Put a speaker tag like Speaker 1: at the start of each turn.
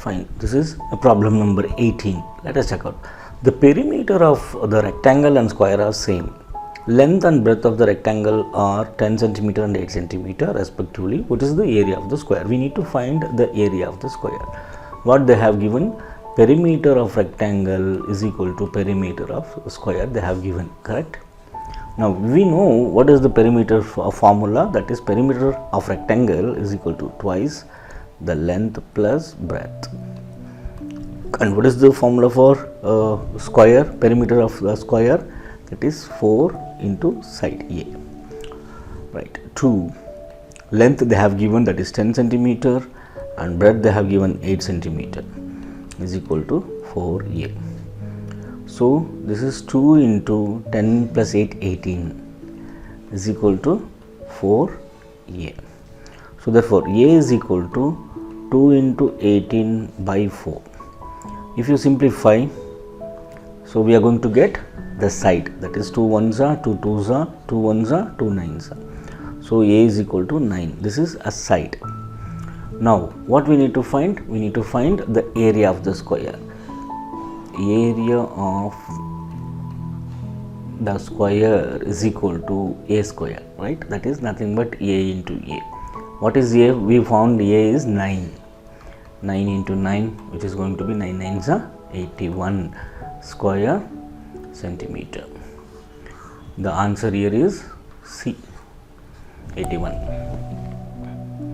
Speaker 1: Fine. This is a problem number 18. Let us check out. The perimeter of the rectangle and square are same. Length and breadth of the rectangle are 10 centimeter and 8 centimeter respectively. What is the area of the square? We need to find the area of the square. What they have given, perimeter of rectangle is equal to perimeter of square they have given, correct? Now we know what is the perimeter formula, that is perimeter of rectangle is equal to twice the length plus breadth. And what is the formula for square, perimeter of the square? That is 4 into side A, right? 2, length they have given, that is 10 centimeter, and breadth they have given 8 centimeter, is equal to 4A. So this is 2 into 10 plus 8, 18, is equal to 4A. So therefore A is equal to 2 into 18 by 4. If you simplify, so we are going to get the side, that is 2 ones are 2 twos are 2 ones are 2 nines are. So A is equal to 9. This is a side. Now what we need to find? We need to find the area of the square. Area of the square is equal to A square, right? That is nothing but A into A. What is A? We found A is 9. 9 into 9, which is going to be 9 nines are 81 square centimeter. The answer here is C, 81.